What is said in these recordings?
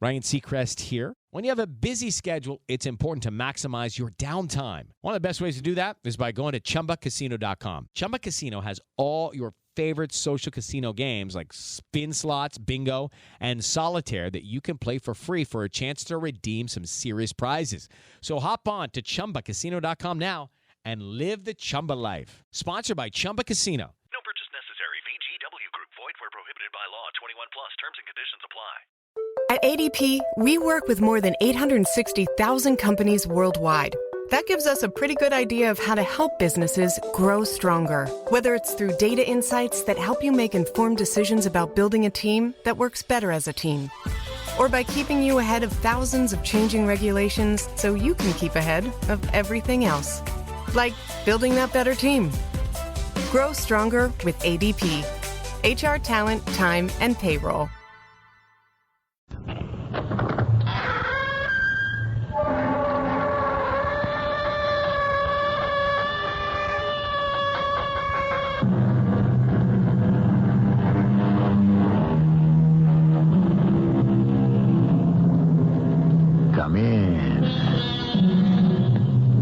Ryan Seacrest here. When you have a busy schedule, it's important to maximize your downtime. One of the best ways to do that is by going to ChumbaCasino.com. Chumba Casino has all your favorite social casino games like spin slots, bingo, and solitaire that you can play for free for a chance to redeem some serious prizes. So hop on to ChumbaCasino.com now and live the Chumba life. Sponsored by Chumba Casino. No purchase necessary. VGW Group. Void where prohibited by law. 21 plus. Terms and conditions apply. At ADP, we work with more than 860,000 companies worldwide. That gives us a pretty good idea of how to help businesses grow stronger. Whether it's through data insights that help you make informed decisions about building a team that works better as a team, or by keeping you ahead of thousands of changing regulations so you can keep ahead of everything else. Like building that better team. Grow stronger with ADP. HR, talent, time, and payroll. Come in.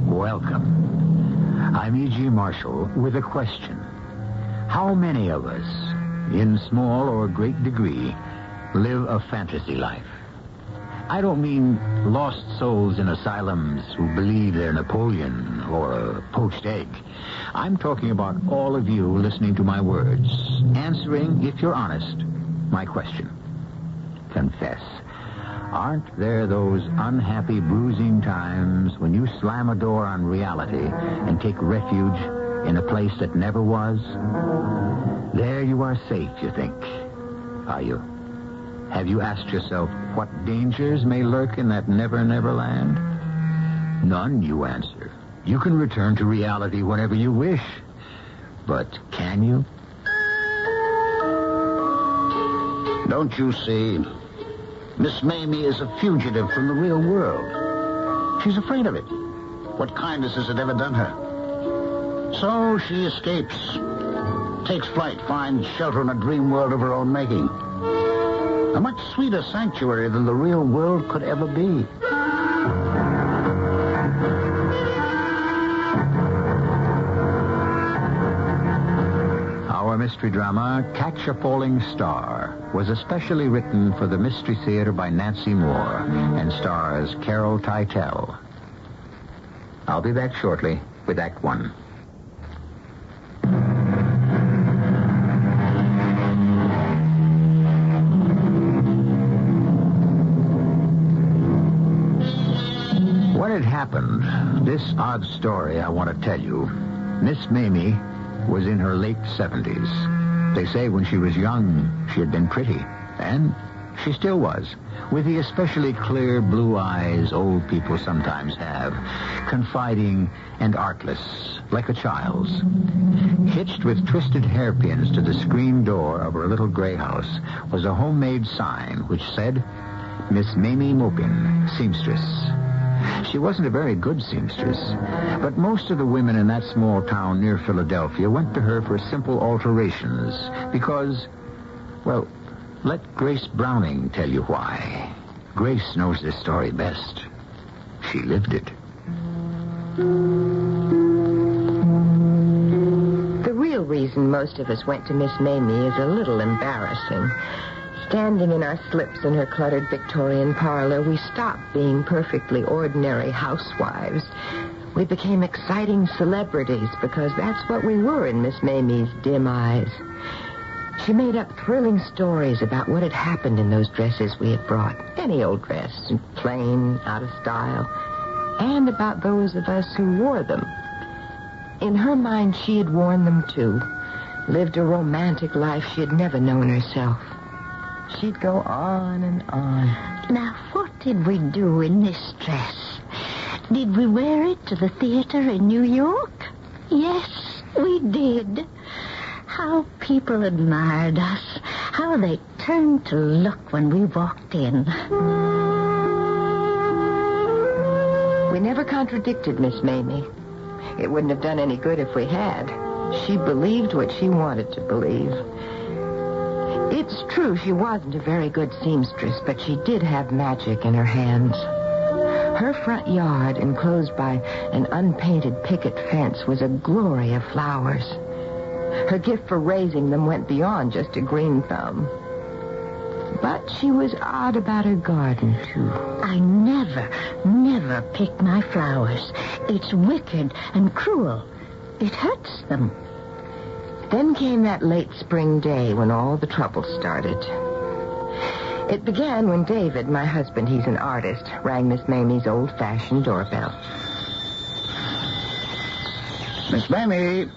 Welcome. I'm E.G. Marshall with a question. How many of us, in small or great degree, live a fantasy life? I don't mean lost souls in asylums who believe they're Napoleon or a poached egg. I'm talking about all of you listening to my words, answering, if you're honest, my question. Confess. Aren't there those unhappy, bruising times when you slam a door on reality and take refuge in a place that never was? There you are safe, you think. Are you? Have you asked yourself what dangers may lurk in that never, never land? None, you answer. You can return to reality whenever you wish. But can you? Don't you see? Miss Mamie is a fugitive from the real world. She's afraid of it. What kindness has it ever done her? So she escapes, takes flight, finds shelter in a dream world of her own making. A much sweeter sanctuary than the real world could ever be. Our mystery drama, Catch a Falling Star, was especially written for the Mystery Theater by Nancy Moore and stars Carol Teitel. I'll be back shortly with Act One. When it happened, this odd story I want to tell you, Miss Mamie was in her late 70s. They say when she was young, she had been pretty, and she still was, with the especially clear blue eyes old people sometimes have, confiding and artless, like a child's. Hitched with twisted hairpins to the screen door of her little gray house was a homemade sign which said, Miss Mamie Mopin, seamstress. She wasn't a very good seamstress, but most of the women in that small town near Philadelphia went to her for simple alterations because, well, let Grace Browning tell you why. Grace knows this story best. She lived it. The real reason most of us went to Miss Mamie is a little embarrassing. Standing in our slips in her cluttered Victorian parlor, we stopped being perfectly ordinary housewives. We became exciting celebrities because that's what we were in Miss Mamie's dim eyes. She made up thrilling stories about what had happened in those dresses we had brought. Any old dress, plain, out of style, and about those of us who wore them. In her mind, she had worn them too, lived a romantic life she had never known herself. She'd go on and on. Now, what did we do in this dress? Did we wear it to the theater in New York? Yes, we did. How people admired us. How they turned to look when we walked in. We never contradicted Miss Mamie. It wouldn't have done any good if we had. She believed what she wanted to believe. It's true she wasn't a very good seamstress, but she did have magic in her hands. Her front yard, enclosed by an unpainted picket fence, was a glory of flowers. Her gift for raising them went beyond just a green thumb. But she was odd about her garden, too. I never pick my flowers. It's wicked and cruel. It hurts them. Then came that late spring day when all the trouble started. It began when David, my husband, he's an artist, rang Miss Mamie's old-fashioned doorbell. Miss Mamie.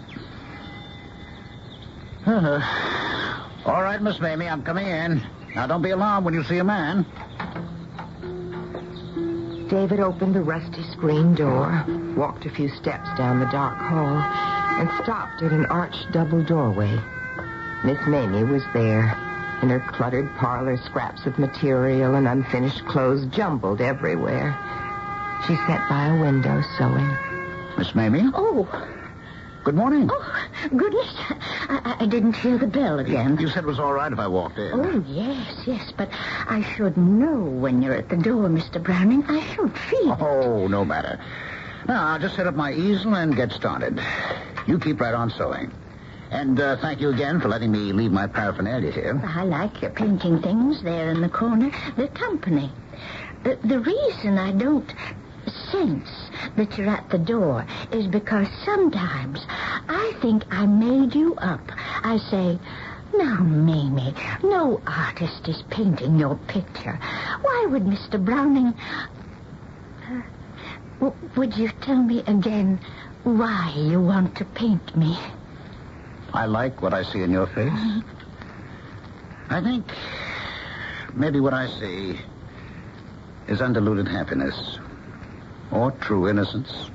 All right, Miss Mamie, I'm coming in. Now, don't be alarmed when you see a man. David opened the rusty screen door, walked a few steps down the dark hall, and stopped at an arched double doorway. Miss Mamie was there. In her cluttered parlor, scraps of material and unfinished clothes jumbled everywhere. She sat by a window sewing. Miss Mamie? Oh. Good morning. Oh, goodness. I didn't hear the bell again. You said it was all right if I walked in. Oh, yes, but I should know when you're at the door, Mr. Browning. I should feel. Oh, no matter. Now, I'll just set up my easel and get started. You keep right on sewing. And thank you again for letting me leave my paraphernalia here. I like your painting things there in the corner. They're company. The reason I don't sense that you're at the door is because sometimes I think I made you up. I say, now, Mamie, no artist is painting your picture. Why would Mr. Browning... would you tell me again why you want to paint me? I like what I see in your face. I think maybe what I see is undiluted happiness. Or true innocence.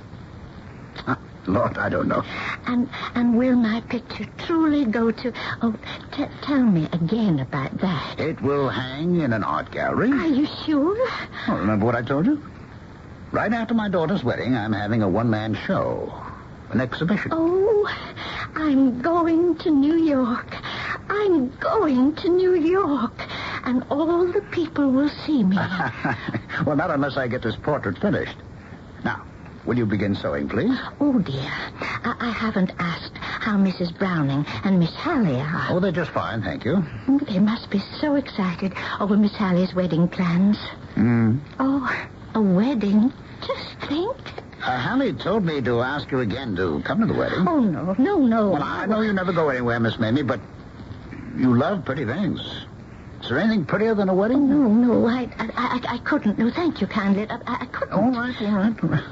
Lord, I don't know. And will my picture truly go to... Oh, tell me again about that. It will hang in an art gallery. Are you sure? Oh, remember what I told you? Right after my daughter's wedding, I'm having a one-man show. An exhibition. Oh, I'm going to New York. I'm going to New York. And all the people will see me. Well, not unless I get this portrait finished. Now, will you begin sewing, please? Oh, dear. I haven't asked how Mrs. Browning and Miss Hallie are. Oh, they're just fine, thank you. They must be so excited over Miss Hallie's wedding plans. Oh, a wedding? Just think. Hallie told me to ask you again to come to the wedding. Oh, no. Well, I know you never go anywhere, Miss Mamie, but you love pretty things. Is there anything prettier than a wedding? No, I couldn't. No, thank you kindly. I couldn't. All right.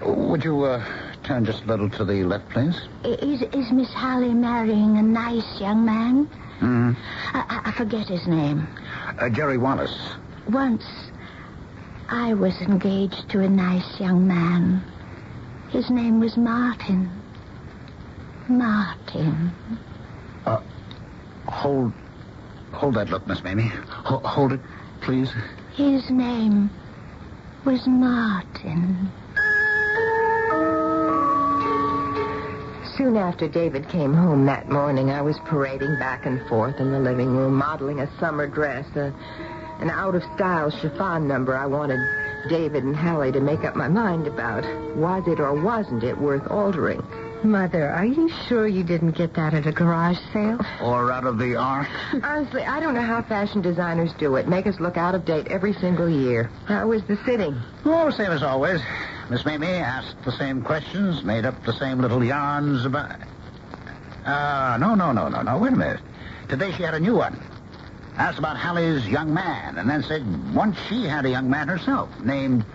Would you turn just a little to the left, please? Is Miss Hallie marrying a nice young man? Mm-hmm. I forget his name. Jerry Wallace. Once, I was engaged to a nice young man. His name was Martin. Martin. Hold that look, Miss Mamie. Hold it, please. His name was Martin. Soon after David came home that morning, I was parading back and forth in the living room, modeling a summer dress, an out-of-style chiffon number I wanted David and Hallie to make up my mind about. Was it or wasn't it worth altering? Mother, are you sure you didn't get that at a garage sale? Or out of the ark? Honestly, I don't know how fashion designers do it. Make us look out of date every single year. How was the sitting? Oh, same as always. Miss Mamie asked the same questions, made up the same little yarns about... No. Wait a minute. Today she had a new one. Asked about Hallie's young man, and then said once she had a young man herself, named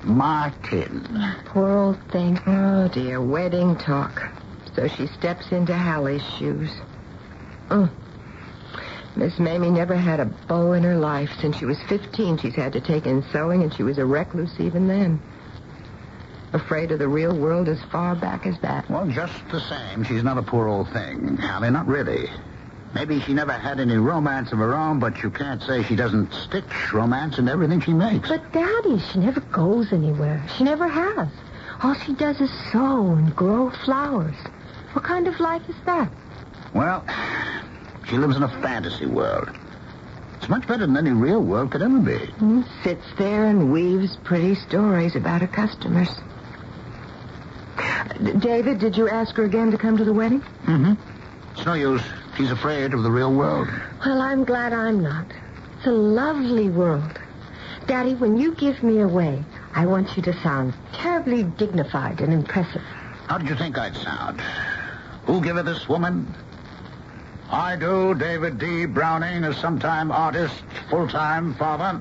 Martin. Poor old thing. Oh, dear, wedding talk. So she steps into Hallie's shoes. Miss Mamie never had a beau in her life. Since she was 15, she's had to take in sewing, and she was a recluse even then. Afraid of the real world as far back as that. Well, just the same, she's not a poor old thing, Hallie, not really. Maybe she never had any romance of her own, but you can't say she doesn't stitch romance into everything she makes. But, Daddy, she never goes anywhere. She never has. All she does is sew and grow flowers. What kind of life is that? Well, She lives in a fantasy world. It's much better than any real world could ever be. Sits there and weaves pretty stories about her customers. David, did you ask her again to come to the wedding? Mm-hmm. It's no use. She's afraid of the real world. Well, I'm glad I'm not. It's a lovely world. Daddy, when you give me away, I want you to sound terribly dignified and impressive. How did you think I'd sound? Who giveth this woman? I do, David D. Browning, a sometime artist, full-time father.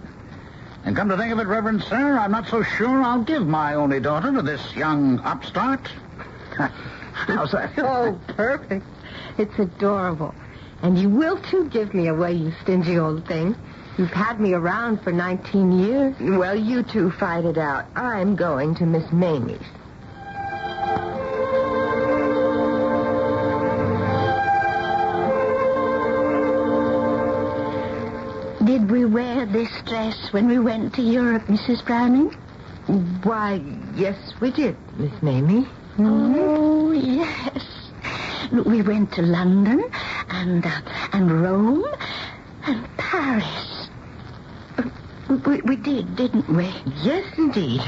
And come to think of it, Reverend Sir, I'm not so sure I'll give my only daughter to this young upstart. How's that? Oh, perfect. It's adorable. And you will, too, give me away, you stingy old thing. You've had me around for 19 years. Well, you two fight it out. I'm going to Miss Mamie's. Did we wear this dress when we went to Europe, Mrs. Browning? Why, yes, we did, Miss Mamie. Oh, yes. We went to London and Rome and Paris. We did, didn't we? Yes, indeed.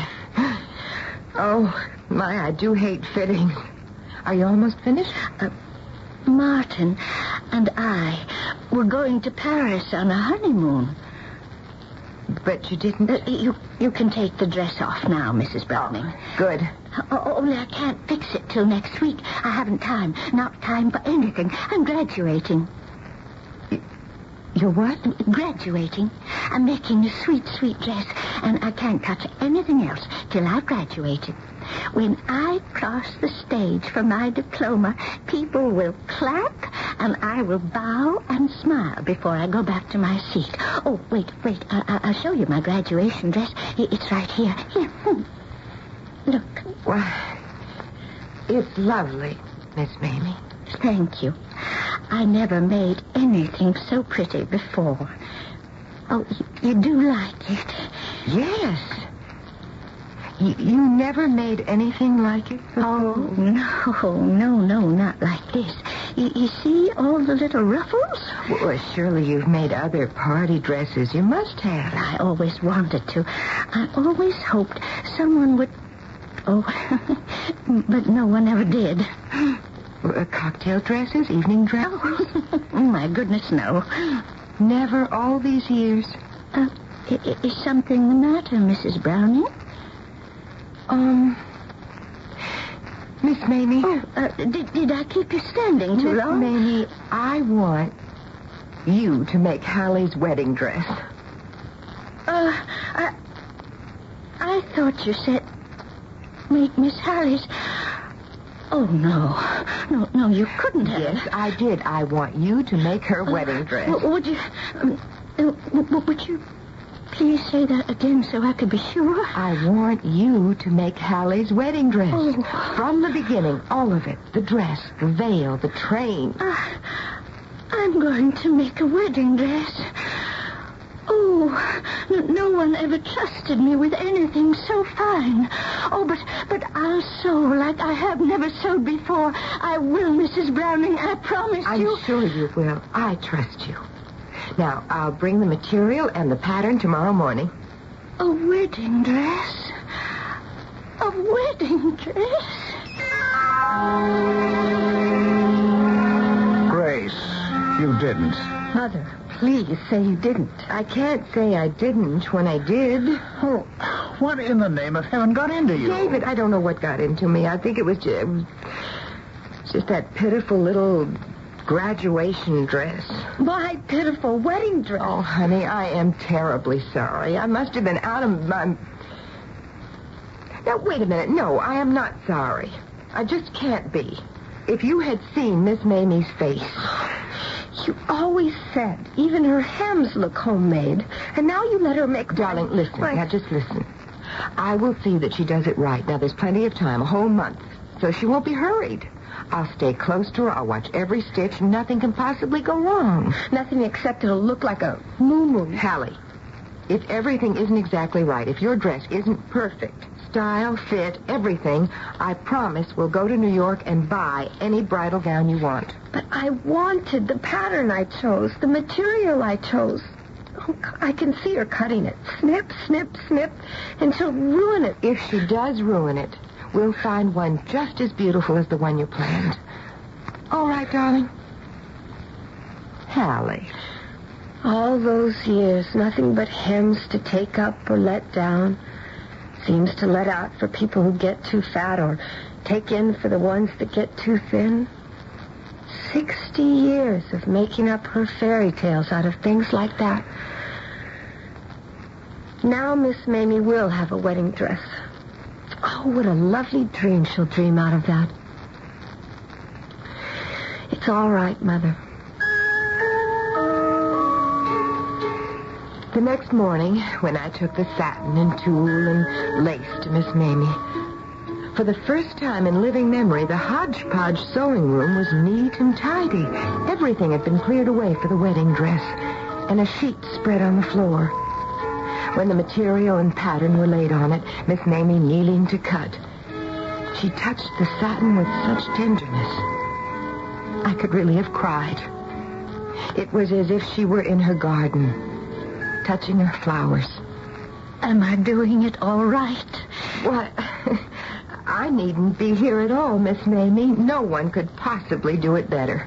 Oh, my, I do hate fittings. Are you almost finished? Martin and I were going to Paris on a honeymoon. But you didn't... You can take the dress off now, Mrs. Browning. Good. Only I can't fix it till next week. I haven't time. Not time for anything. I'm graduating. You're what? Graduating. I'm making a sweet, sweet dress, and I can't touch anything else till I've graduated. When I cross the stage for my diploma, people will clap, and I will bow and smile before I go back to my seat. Oh, wait. I'll show you my graduation dress. It's right here. Here. Look. Why, it's lovely, Miss Mamie. Thank you. I never made anything so pretty before. Oh, you do like it? Yes. You never made anything like it before? Oh, no, not like this. You see all the little ruffles? Well, surely you've made other party dresses. You must have. I always wanted to. I always hoped someone would... Oh, but no one ever did. Cocktail dresses? Evening dresses? Oh, my goodness, no. Never all these years? Is something the matter, Mrs. Browning? Miss Mamie. Did I keep you standing too long? Miss Mamie, I want you to make Hallie's wedding dress. I thought you said make Miss Hallie's... Oh, no, you couldn't have. Yes, I did. I want you to make her wedding dress. Would you please say that again so I could be sure? I want you to make Hallie's wedding dress. Oh. From the beginning, all of it. The dress, the veil, the train. I'm going to make a wedding dress. Oh, no one ever trusted me with anything so fine. Oh, but I'll sew like I have never sewed before. I will, Mrs. Browning. I promise you. I'm sure you will. I trust you. Now, I'll bring the material and the pattern tomorrow morning. A wedding dress? A wedding dress? Grace, you didn't. Mother, please say you didn't. I can't say I didn't when I did. Oh, what in the name of heaven got into you? David, I don't know what got into me. I think it was just that pitiful little graduation dress. My pitiful wedding dress. Oh, honey, I am terribly sorry. I must have been out of my... Now, wait a minute. No, I am not sorry. I just can't be. If you had seen Miss Mamie's face... You always said even her hems look homemade. And now you let her make... Darling, listen. Now, just listen. I will see that she does it right. Now, there's plenty of time, a whole month. So she won't be hurried. I'll stay close to her. I'll watch every stitch. Nothing can possibly go wrong. Nothing except it'll look like a moo-moo. Hallie, if everything isn't exactly right, if your dress isn't perfect, style, fit, everything, I promise we'll go to New York and buy any bridal gown you want. But I wanted the pattern I chose, the material I chose. Oh, I can see her cutting it. Snip, snip, snip, and she'll ruin it. If she does ruin it, we'll find one just as beautiful as the one you planned. All right, darling. Hallie. All those years, nothing but hems to take up or let down. Seems to let out for people who get too fat or take in for the ones that get too thin. 60 years of making up her fairy tales out of things like that. Now Miss Mamie will have a wedding dress. Oh, what a lovely dream she'll dream out of that. It's all right, Mother. The next morning, when I took the satin and tulle and lace to Miss Mamie, for the first time in living memory, the hodgepodge sewing room was neat and tidy. Everything had been cleared away for the wedding dress, and a sheet spread on the floor. When the material and pattern were laid on it, Miss Mamie kneeling to cut, she touched the satin with such tenderness. I could really have cried. It was as if she were in her garden, touching her flowers. Am I doing it all right? Why, I needn't be here at all, Miss Mamie. No one could possibly do it better.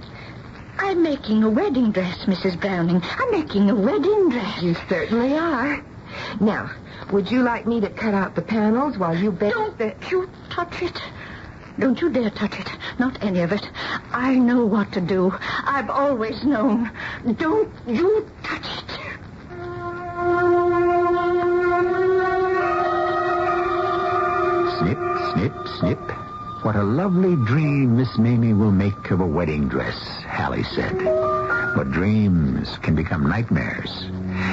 I'm making a wedding dress, Mrs. Browning. I'm making a wedding dress. You certainly are. Now, would you like me to cut out the panels while you bake Don't you touch it. Don't you dare touch it. Not any of it. I know what to do. I've always known. Don't you touch it. Snip, snip, snip. What a lovely dream Miss Mamie will make of a wedding dress, Hallie said. But dreams can become nightmares.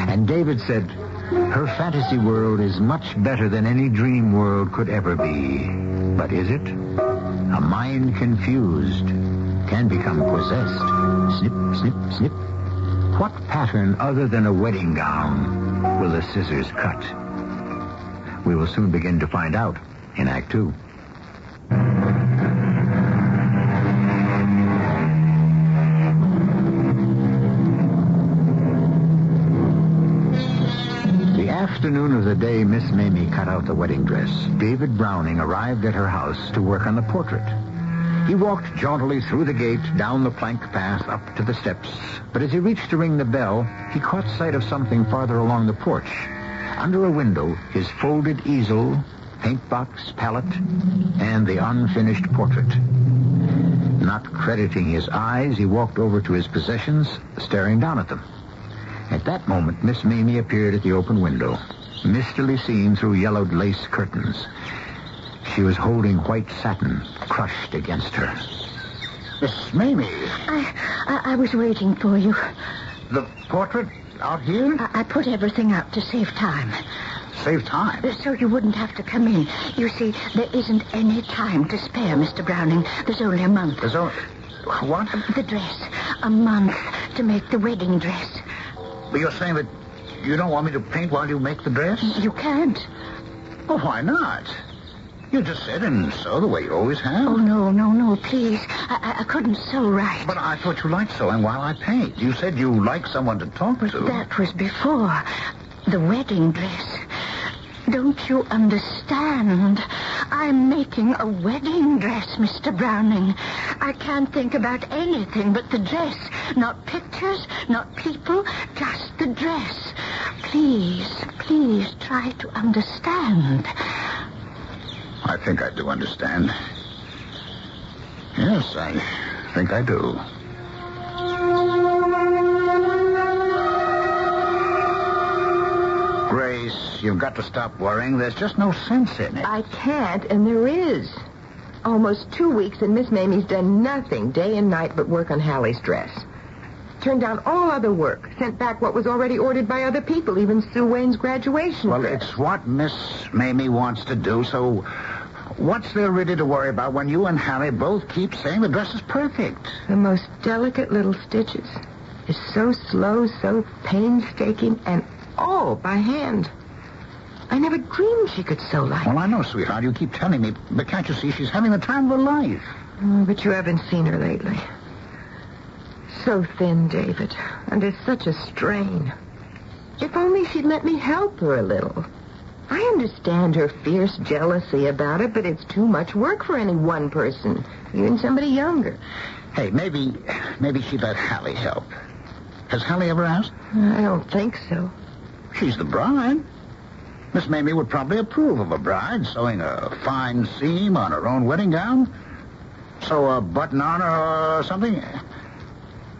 And David said, her fantasy world is much better than any dream world could ever be. But is it? A mind confused can become possessed. Snip, snip, snip. What pattern other than a wedding gown will the scissors cut? We will soon begin to find out in Act 2. The afternoon of the day Miss Mamie cut out the wedding dress, David Browning arrived at her house to work on the portrait. He walked jauntily through the gate, down the plank path, up to the steps. But as he reached to ring the bell, he caught sight of something farther along the porch. Under a window, his folded easel, paint box, palette, and the unfinished portrait. Not crediting his eyes, he walked over to his possessions, staring down at them. At that moment, Miss Mamie appeared at the open window, mistily seen through yellowed lace curtains. She was holding white satin crushed against her. Miss Mamie. I was waiting for you. The portrait out here? I put everything out to save time. Save time. So you wouldn't have to come in. You see, there isn't any time to spare, Mr. Browning. There's only a month. There's only... What? The dress. A month to make the wedding dress. But you're saying that you don't want me to paint while you make the dress? You can't. Well, why not? You just sit and sew the way you always have. Oh, no, please. I couldn't sew right. But I thought you liked sewing while I paint. You said you like someone to talk to. That was before. The wedding dress. Don't you understand? I'm making a wedding dress, Mr. Browning. I can't think about anything but the dress. Not pictures, not people, just the dress. Please try to understand. I think I do understand. Yes, I think I do. Grace, you've got to stop worrying. There's just no sense in it. I can't, and there is. Almost 2 weeks, and Miss Mamie's done nothing day and night but work on Hallie's dress. Turned down all other work. Sent back what was already ordered by other people, even Sue Wayne's graduation Well, dress. it's what Miss Mamie wants to do, so what's there really to worry about when you and Hallie both keep saying the dress is perfect? The most delicate little stitches. It's so slow, so painstaking, and all by hand. I never dreamed she could sew like Well, I know, sweetheart. You keep telling me. But can't you see she's having the time of her life? But you haven't seen her lately. So thin, David. Under such a strain. If only she'd let me help her a little. I understand her fierce jealousy about it, but it's too much work for any one person, even somebody younger. Hey, maybe she'd let Hallie help. Has Hallie ever asked? I don't think so. She's the bride. Miss Mamie would probably approve of a bride sewing a fine seam on her own wedding gown. Sew a button on her or something.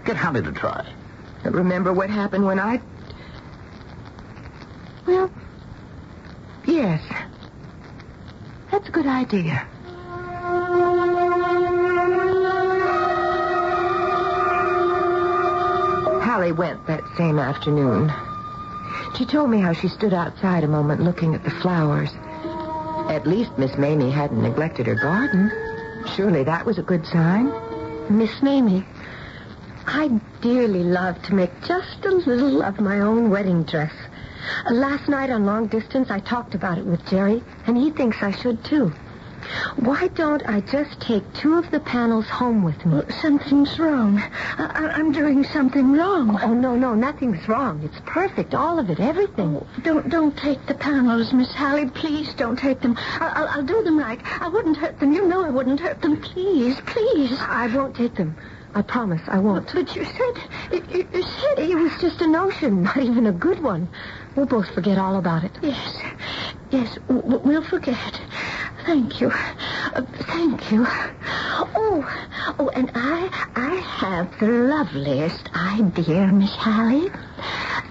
Get Hallie to try. Remember what happened when I... Well, yes. That's a good idea. Hallie went that same afternoon. She told me how she stood outside a moment looking at the flowers. At least Miss Mamie hadn't neglected her garden. Surely that was a good sign. Miss Mamie, I'd dearly love to make just a little of my own wedding dress. Last night on Long Distance, I talked about it with Jerry, and he thinks I should, too. Why don't I just take 2 of the panels home with me? Something's wrong. I'm doing something wrong. Oh, no, nothing's wrong. It's perfect, all of it, everything. Don't take the panels, Miss Hallie. Please don't take them. I'll do them right. I wouldn't hurt them. You know I wouldn't hurt them. Please. I won't take them. I promise I won't. But you said It was just a notion, not even a good one. We'll both forget all about it. Yes, we'll forget. Thank you. Thank you. Oh, and I have the loveliest idea, Miss Hallie.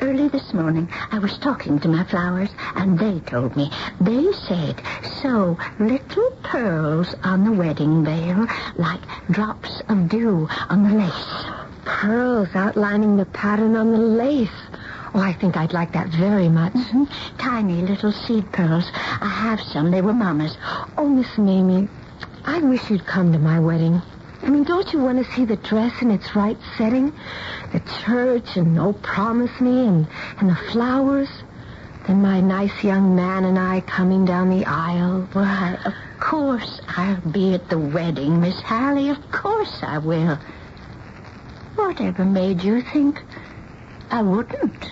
Early this morning, I was talking to my flowers, and they told me. They said, sew little pearls on the wedding veil like drops of dew on the lace. Pearls outlining the pattern on the lace. Oh, I think I'd like that very much. Mm-hmm. Tiny little seed pearls. I have some. They were Mama's. Oh, Miss Mamie, I wish you'd come to my wedding. I mean, don't you want to see the dress in its right setting? The church and Oh, Promise Me and the flowers. Then my nice young man and I coming down the aisle. Why, of course I'll be at the wedding, Miss Hallie. Of course I will. Whatever made you think I wouldn't?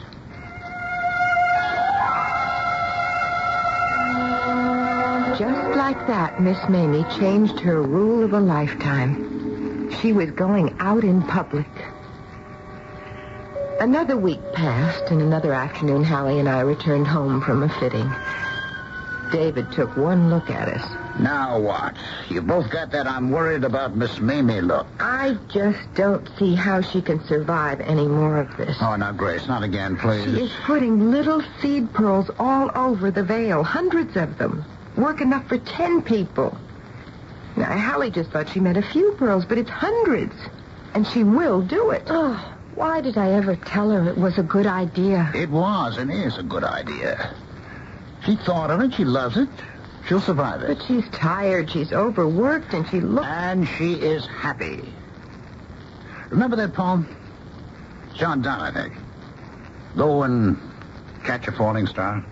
Just like that, Miss Mamie changed her rule of a lifetime. She was going out in public. Another week passed, and another afternoon, Hallie and I returned home from a fitting. David took one look at us. Now what? You both got that I'm worried about Miss Mamie look. I just don't see how she can survive any more of this. Oh, now, Grace, not again, please. She is putting little seed pearls all over the veil, hundreds of them. Work enough for 10 people. Now, Hallie just thought she meant a few pearls, but it's hundreds. And she will do it. Oh, why did I ever tell her it was a good idea? It was and is a good idea. She thought of it. She loves it. She'll survive it. But she's tired. She's overworked, and she looks... And she is happy. Remember that poem? John Donne, I think. Go and catch a falling star.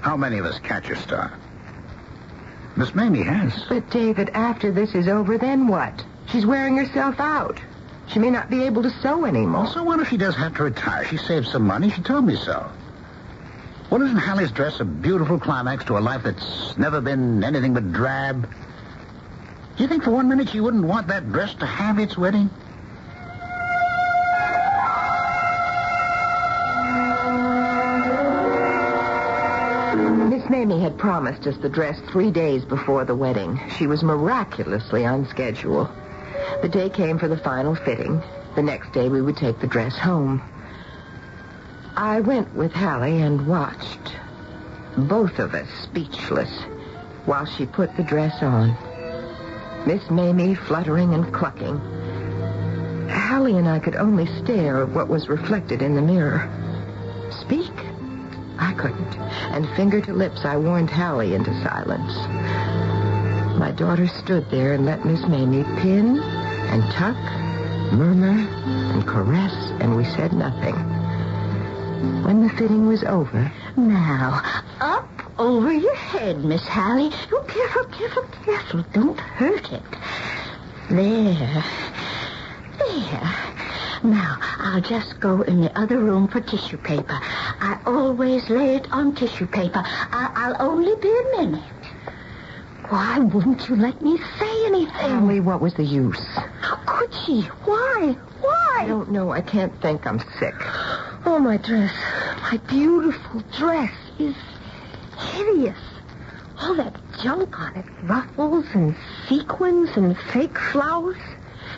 How many of us catch a star? Miss Mamie has. But, David, after this is over, then what? She's wearing herself out. She may not be able to sew anymore. Also, what if she does have to retire? She saved some money. She told me so. Well, isn't Hallie's dress a beautiful climax to a life that's never been anything but drab? Do you think for 1 minute she wouldn't want that dress to have its wedding? Miss Mamie had promised us the dress 3 days before the wedding. She was miraculously on schedule. The day came for the final fitting. The next day we would take the dress home. I went with Hallie and watched, both of us speechless, while she put the dress on. Miss Mamie fluttering and clucking. Hallie and I could only stare at what was reflected in the mirror. Speak? I couldn't. And finger to lips, I warned Hallie into silence. My daughter stood there and let Miss Mamie pin and tuck, murmur and caress, and we said nothing. When the fitting was over... Now, up over your head, Miss Hallie. Oh, careful, careful, careful. Don't hurt it. There. Now, I'll just go in the other room for tissue paper. I always lay it on tissue paper. I'll only be a minute. Why wouldn't you let me say anything? Hallie, what was the use? How could she? Why? I don't know. I can't think. I'm sick. Oh, my dress. My beautiful dress is hideous. All that junk on it. Ruffles and sequins and fake flowers.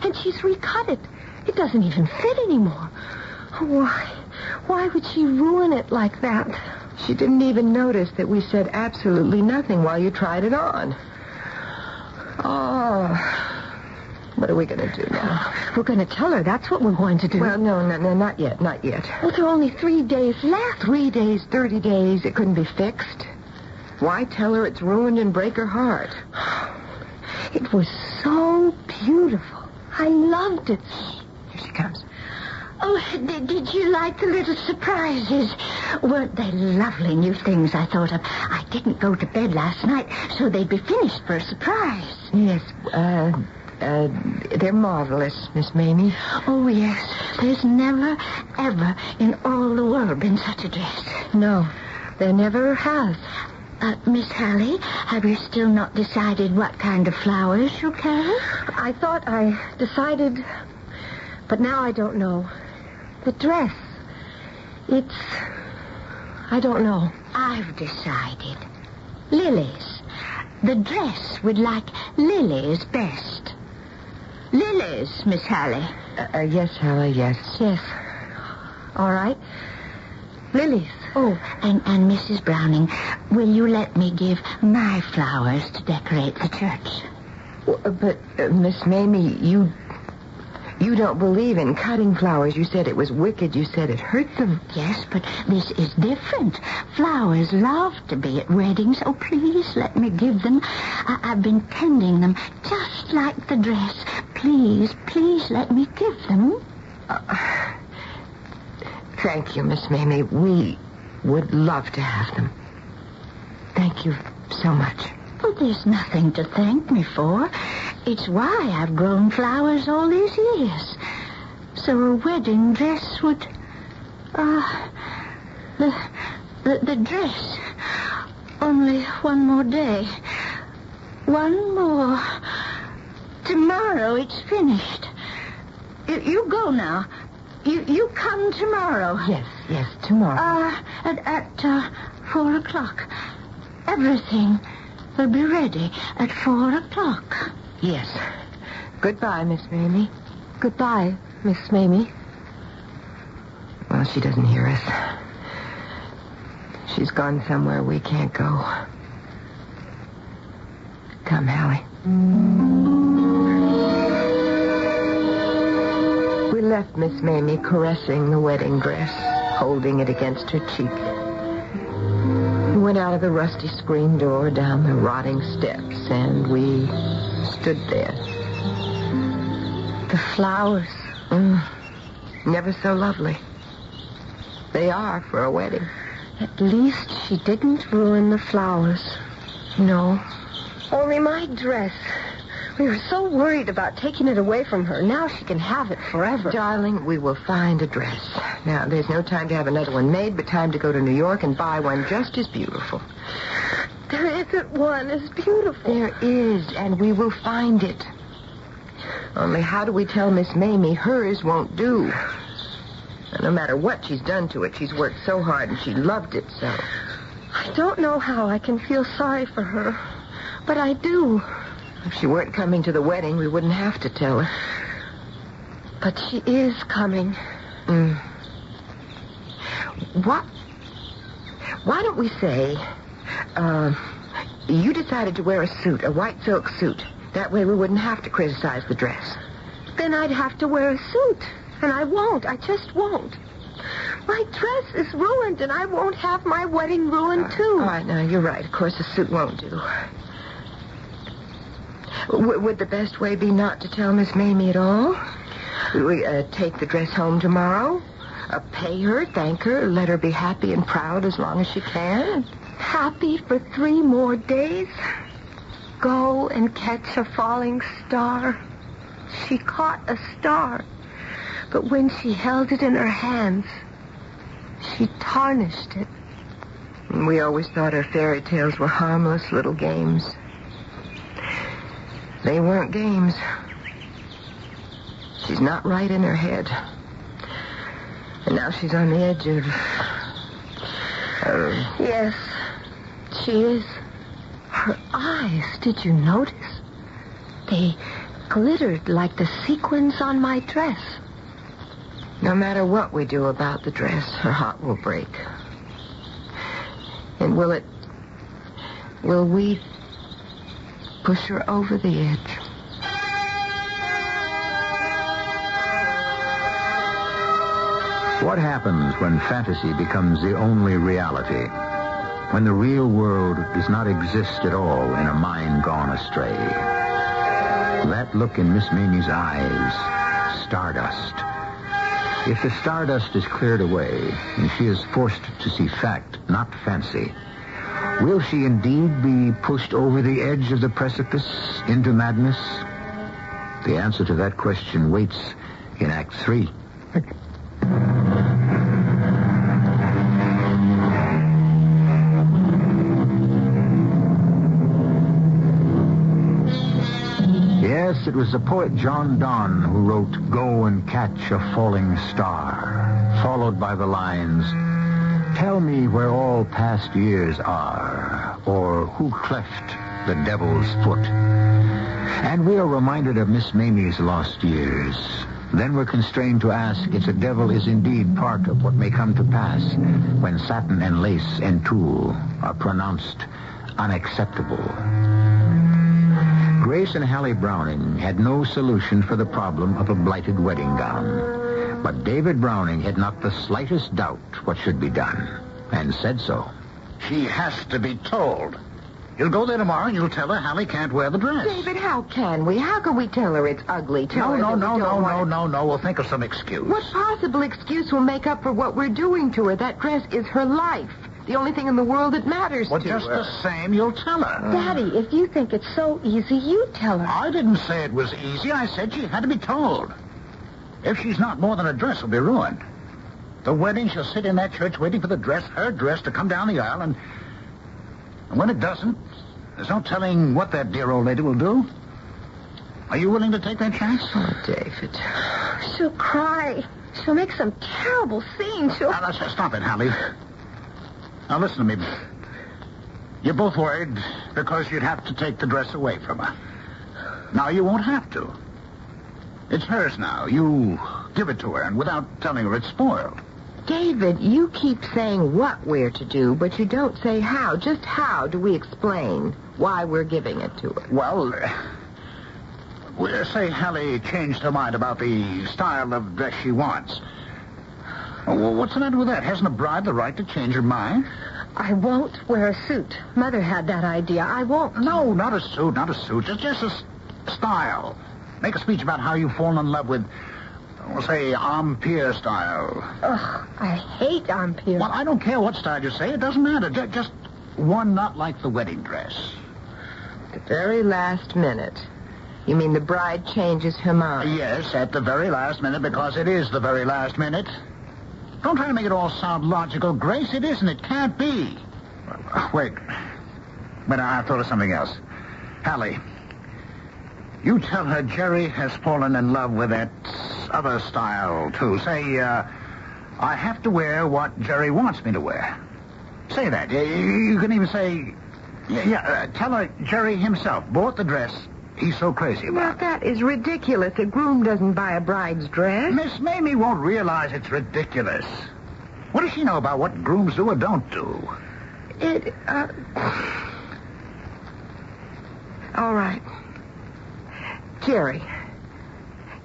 And she's recut it. It doesn't even fit anymore. Why? Why would she ruin it like that? She didn't even notice that we said absolutely nothing while you tried it on. Oh... What are we going to do now? We're going to tell her. That's what we're going to do. Well, no, not yet. Well, there are only 3 days left. 3 days, 30 days. It couldn't be fixed. Why tell her it's ruined and break her heart? It was so beautiful. I loved it. Here she comes. Oh, did you like the little surprises? Weren't they lovely new things I thought of? I didn't go to bed last night, so they'd be finished for a surprise. Yes, they're marvelous, Miss Mamie. Oh, yes. There's never, ever in all the world been such a dress. No, there never has. Miss Hallie, have you still not decided what kind of flowers you'll carry? I thought I decided, but now I don't know. The dress, I don't know. I've decided. Lilies. The dress would like lilies best. Lilies, Miss Hallie. Yes, Hallie, yes. Yes. All right. Lilies. Oh, and Mrs. Browning, will you let me give my flowers to decorate the church? But, Miss Mamie, you don't believe in cutting flowers. You said it was wicked. You said it hurt them. Yes, but this is different. Flowers love to be at weddings. Oh, please let me give them. I've been tending them just like the dress. Please let me give them. Thank you, Miss Mamie. We would love to have them. Thank you so much. Well, there's nothing to thank me for. It's why I've grown flowers all these years. So a wedding dress would... The dress. Only one more day. One more. Tomorrow it's finished. You go now. You come tomorrow. Yes, tomorrow. At 4 o'clock. Everything will be ready at 4 o'clock. Yes. Goodbye, Miss Mamie. Goodbye, Miss Mamie. Well, she doesn't hear us. She's gone somewhere we can't go. Come, Hallie. We left Miss Mamie caressing the wedding dress, holding it against her cheek. We went out of the rusty screen door, down the rotting steps, and we stood there. The flowers. Never so lovely. They are for a wedding. At least she didn't ruin the flowers. No. Only my dress. We were so worried about taking it away from her. Now she can have it forever. Darling, we will find a dress. Now, there's no time to have another one made, but time to go to New York and buy one just as beautiful. There isn't one as beautiful. There is, and we will find it. Only how do we tell Miss Mamie hers won't do? And no matter what she's done to it, she's worked so hard and she loved it so. I don't know how I can feel sorry for her, but I do. If she weren't coming to the wedding, we wouldn't have to tell her. But she is coming. Why don't we say, you decided to wear a suit, a white silk suit. That way we wouldn't have to criticize the dress. Then I'd have to wear a suit. And I won't. I just won't. My dress is ruined, and I won't have my wedding ruined, too. All right, now, you're right. Of course, a suit won't do. Would the best way be not to tell Miss Mamie at all? We take the dress home tomorrow, Pay her, thank her, let her be happy and proud as long as she can. Happy for 3 more days? Go and catch a falling star. She caught a star, but when she held it in her hands, she tarnished it. We always thought her fairy tales were harmless little games. They weren't games. She's not right in her head. And now she's on the edge of... Yes, she is. Her eyes, did you notice? They glittered like the sequins on my dress. No matter what we do about the dress, her heart will break. And will we push her over the edge? What happens when fantasy becomes the only reality? When the real world does not exist at all in a mind gone astray? That look in Miss Mamie's eyes, stardust. If the stardust is cleared away and she is forced to see fact, not fancy, will she indeed be pushed over the edge of the precipice into madness? The answer to that question waits in Act 3. Yes, it was the poet John Donne who wrote Go and Catch a Falling Star, followed by the lines, Tell me where all past years are, or who cleft the devil's foot. And we are reminded of Miss Mamie's lost years. Then we're constrained to ask if the devil is indeed part of what may come to pass when satin and lace and tulle are pronounced unacceptable. Grace and Hallie Browning had no solution for the problem of a blighted wedding gown. But David Browning had not the slightest doubt what should be done, and said so. She has to be told. You'll go there tomorrow and you'll tell her Hallie can't wear the dress. David, how can we? How can we tell her it's ugly? No. We'll think of some excuse. What possible excuse will make up for what we're doing to her? That dress is her life. The only thing in the world that matters Well, to just her. the same, you'll tell her. Daddy, if you think it's so easy, you tell her. I didn't say it was easy. I said she had to be told. If she's not, more than a dress will be ruined. The wedding, she'll sit in that church waiting for the dress, her dress, to come down the aisle, and when it doesn't, there's no telling what that dear old lady will do. Are you willing to take that chance? Oh, David. She'll cry. She'll make some terrible scene. Now, stop it, Hallie. Now, listen to me. You're both worried because you'd have to take the dress away from her. Now, you won't have to. It's hers now. You give it to her, and without telling her it's spoiled. David, you keep saying what we're to do, but you don't say how. Just how do we explain why we're giving it to her? Well, we'll say Hallie changed her mind about the style of dress she wants. Well, what's the matter with that? Hasn't a bride the right to change her mind? I won't wear a suit. Mother had that idea. I won't. No, not a suit, not a suit. Just a style. Make a speech about how you've fallen in love with, we'll say, Empire style. Ugh, I hate Empire. Well, I don't care what style you say. It doesn't matter. Just one not like the wedding dress. The very last minute. You mean the bride changes her mind? Yes, at the very last minute, because it is the very last minute. Don't try to make it all sound logical, Grace. It isn't. It can't be. Wait. But I thought of something else. Hallie, you tell her Jerry has fallen in love with that other style, too. Say, I have to wear what Jerry wants me to wear. Say that. You can even say, tell her Jerry himself bought the dress he's so crazy Now, about. that is ridiculous. A groom doesn't buy a bride's dress. Miss Mamie won't realize it's ridiculous. What does she know about what grooms do or don't do? All right. Jerry.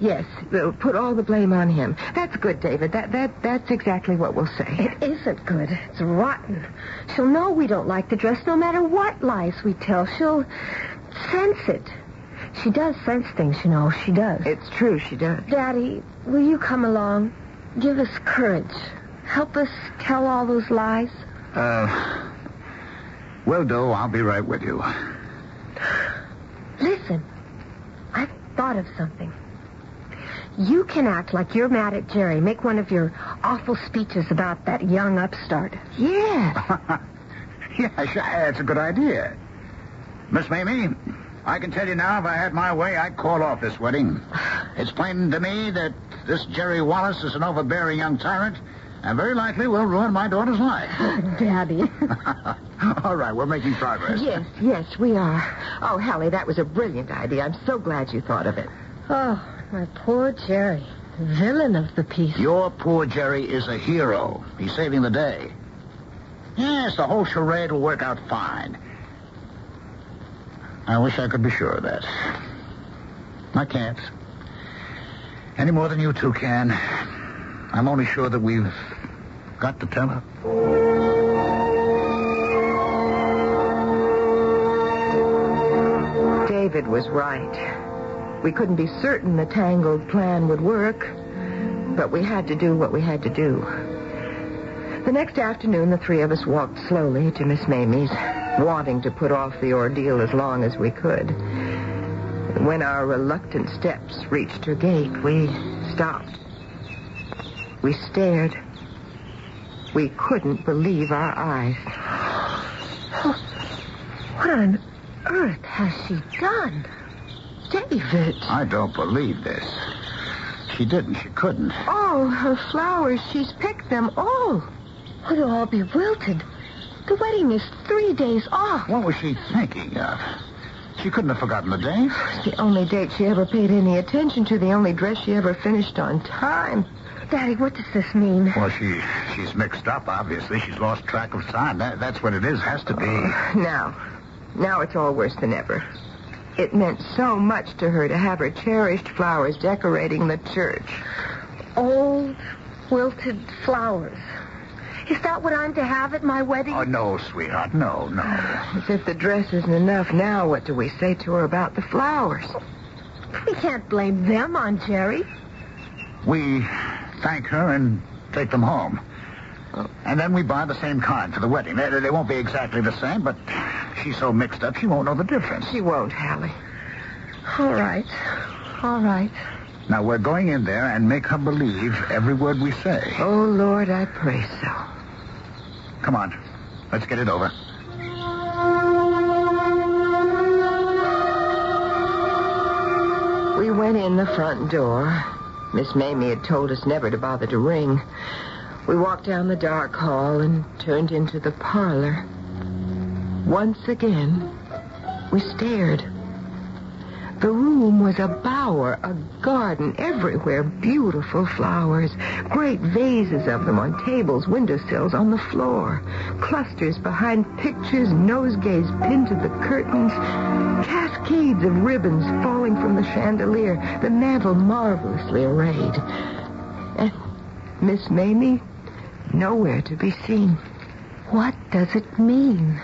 Yes, we'll put all the blame on him. That's good, David. That's exactly what we'll say. It isn't good. It's rotten. She'll know we don't like the dress no matter what lies we tell. She'll sense it. She does sense things, you know. She does. It's true, she does. Daddy, will you come along? give us courage. Help us tell all those lies. Will do. I'll be right with you. Listen, I've thought of something. You can act like you're mad at Jerry. Make one of your awful speeches about that young upstart. Yeah. Yeah, sure, that's a good idea. Miss Mamie, I can tell you now, if I had my way, I'd call off this wedding. It's plain to me that this Jerry Wallace is an overbearing young tyrant, and very likely will ruin my daughter's life. Daddy. All right, we're making progress. Yes, we are. Oh, Hallie, that was a brilliant idea. I'm so glad you thought of it. Oh, my poor Jerry. Villain of the piece. Your poor Jerry is a hero. He's saving the day. Yes, the whole charade will work out fine. I wish I could be sure of that. I can't. Any more than you two can. I'm only sure that we've got to tell her. David was right. We couldn't be certain the tangled plan would work, but we had to do what we had to do. The next afternoon, the three of us walked slowly to Miss Mamie's, wanting to put off the ordeal as long as we could. When our reluctant steps reached her gate, we stopped. We stared. We couldn't believe our eyes. What on earth has she done? David. I don't believe this. She didn't. She couldn't. Oh, her flowers. She's picked them all. Oh, they'll all be wilted. The wedding is 3 days off. What was she thinking of? She couldn't have forgotten the date. It's the only date she ever paid any attention to, the only dress she ever finished on time. Daddy, what does this mean? Well, she's mixed up, obviously. She's lost track of time. That's what it is. Has to be. Now it's all worse than ever. It meant so much to her to have her cherished flowers decorating the church. Old, wilted flowers. Is that what I'm to have at my wedding? Oh, no, sweetheart. No. As if the dress isn't enough now, what do we say to her about the flowers? We can't blame them on Jerry. We thank her and take them home. And then we buy the same kind for the wedding. They won't be exactly the same, but she's so mixed up she won't know the difference. She won't, Hallie. All right. Now, we're going in there and make her believe every word we say. Oh, Lord, I pray so. Come on. Let's get it over. We went in the front door. Miss Mamie had told us never to bother to ring. We walked down the dark hall and turned into the parlor. Once again, we stared. The room was a bower, a garden, everywhere beautiful flowers, great vases of them on tables, windowsills, on the floor, clusters behind pictures, nosegays pinned to the curtains, cascades of ribbons falling from the chandelier, the mantel marvelously arrayed. And Miss Mamie, nowhere to be seen. What does it mean?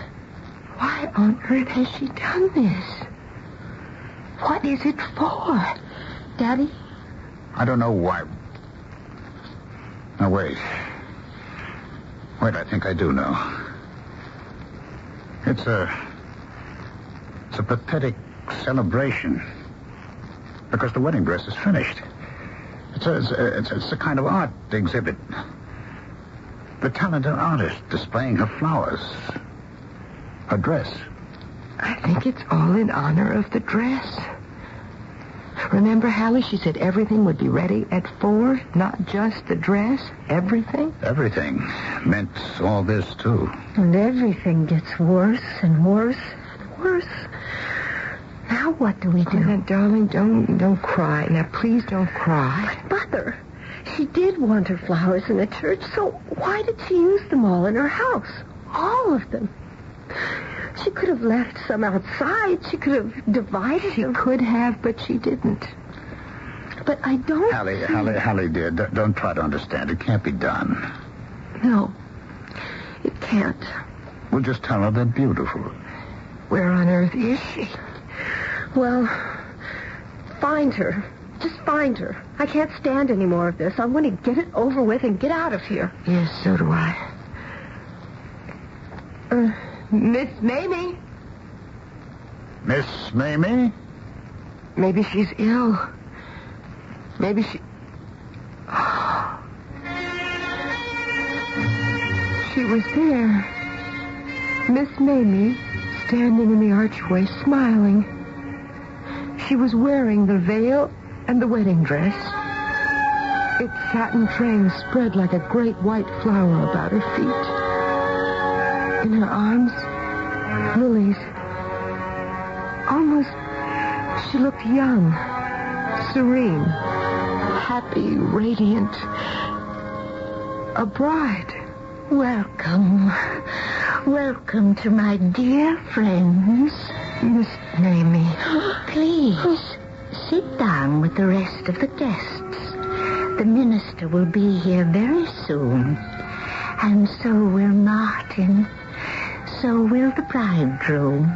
Why on earth has she done this? What is it for? Daddy? I don't know why. Now, wait. I think I do know. It's a pathetic celebration. Because the wedding dress is finished. It's a kind of art exhibit. The talented artist displaying her flowers. Her dress. I think it's all in honor of the dress. Remember, Hallie, she said everything would be ready at 4, not just the dress, everything? Everything meant all this, too. And everything gets worse and worse and worse. Now what do we do? Now, darling, don't cry. Now, please don't cry. But, Mother, she did want her flowers in the church, so why did she use them all in her house? All of them. She could have left some outside. She could have divided them. She could have, but she didn't. But I don't Hallie, dear, don't try to understand. It can't be done. No, it can't. We'll just tell her they're beautiful. Where on earth is she? Well, find her. Just find her. I can't stand any more of this. I want to get it over with and get out of here. Yes, so do I. Miss Mamie? Miss Mamie? Maybe she's ill. Maybe she... She was there. Miss Mamie, standing in the archway, smiling. She was wearing the veil and the wedding dress. Its satin train spread like a great white flower about her feet. In her arms, lilies. Almost, she looked young, serene, happy, radiant. A bride. Welcome. Welcome to my dear friends. Miss Mamie. Please, sit down with the rest of the guests. The minister will be here very soon. And so will Martin. So will the bridegroom.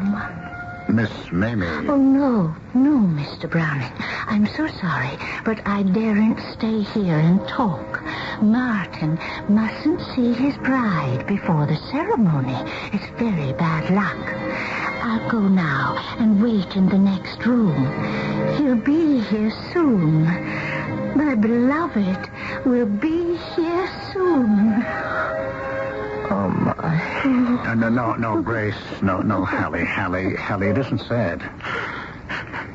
Miss Mamie. Oh, no, Mr. Browning. I'm so sorry, but I daren't stay here and talk. Martin mustn't see his bride before the ceremony. It's very bad luck. I'll go now and wait in the next room. He'll be here soon. My beloved will be here soon. Oh, my. No, Grace. No, Hallie, it isn't sad.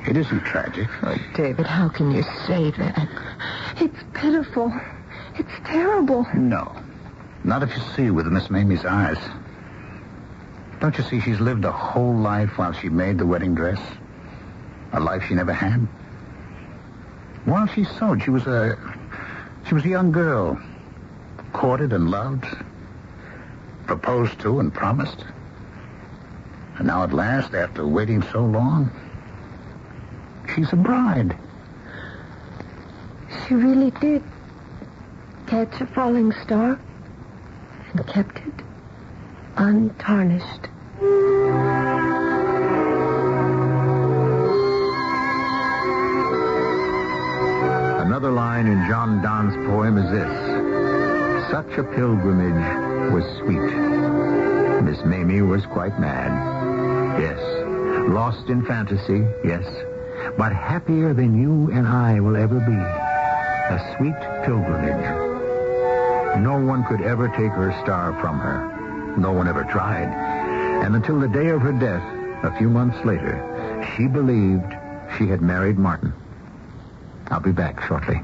It isn't tragic. Oh, David, how can you say that? It's pitiful. It's terrible. No. Not if you see with Miss Mamie's eyes. Don't you see she's lived a whole life while she made the wedding dress? A life she never had? While she sewed, she was a young girl. Courted and loved. Proposed to and promised. And now at last, after waiting so long, she's a bride. She really did catch a falling star and kept it untarnished. Another line in John Donne's poem is this. Such a pilgrimage was sweet. Miss Mamie was quite mad. Yes. Lost in fantasy, yes. But happier than you and I will ever be. A sweet pilgrimage. No one could ever take her star from her. No one ever tried. And until the day of her death, a few months later, she believed she had married Martin. I'll be back shortly.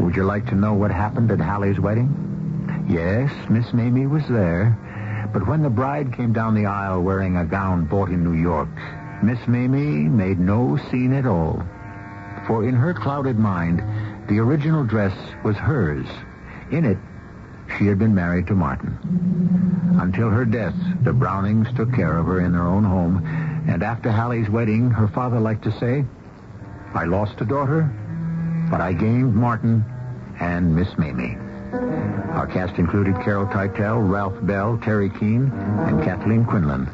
Would you like to know what happened at Hallie's wedding? Yes, Miss Mamie was there. But when the bride came down the aisle wearing a gown bought in New York, Miss Mamie made no scene at all. For in her clouded mind, the original dress was hers. In it, she had been married to Martin. Until her death, the Brownings took care of her in their own home. And after Hallie's wedding, her father liked to say, I lost a daughter, but I gained Martin and Miss Mamie. Our cast included Carol Teitel, Ralph Bell, Terry Keane, and Kathleen Quinlan.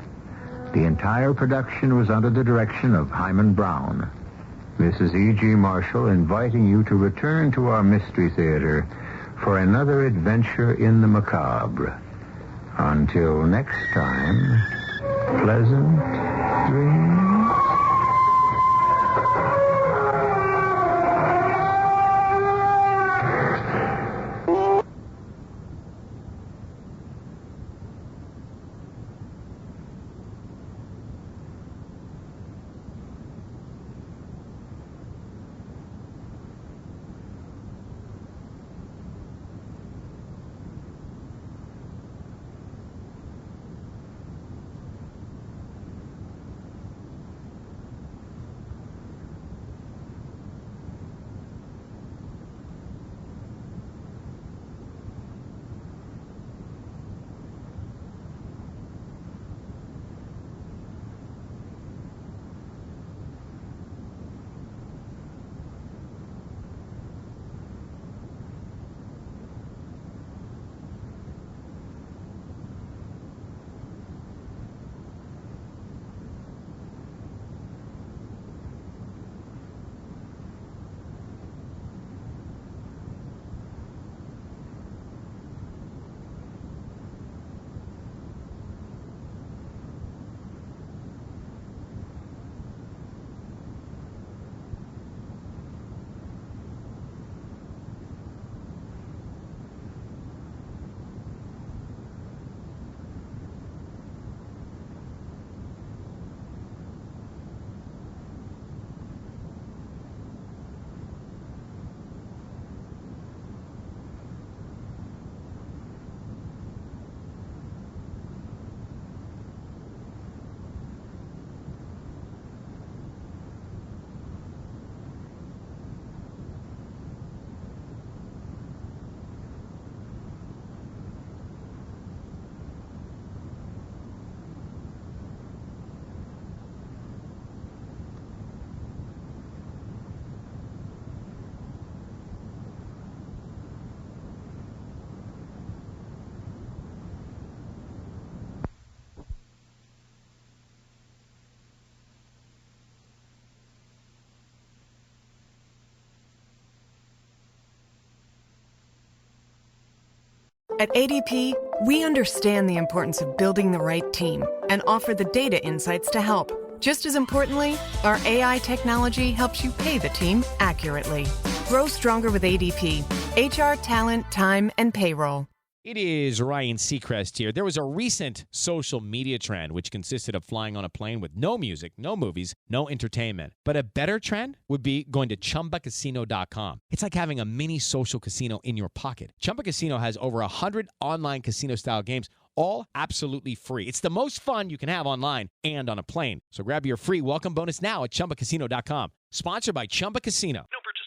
The entire production was under the direction of Hyman Brown. This is E.G. Marshall inviting you to return to our Mystery Theater for another adventure in the macabre. Until next time, pleasant dreams. At ADP, we understand the importance of building the right team and offer the data insights to help. Just as importantly, our AI technology helps you pay the team accurately. Grow stronger with ADP. HR, talent, time, and payroll. It is Ryan Seacrest here. There was a recent social media trend which consisted of flying on a plane with no music, no movies, no entertainment. But a better trend would be going to ChumbaCasino.com. It's like having a mini social casino in your pocket. Chumba Casino has over 100 online casino-style games, all absolutely free. It's the most fun you can have online and on a plane. So grab your free welcome bonus now at ChumbaCasino.com. Sponsored by Chumba Casino. No purchase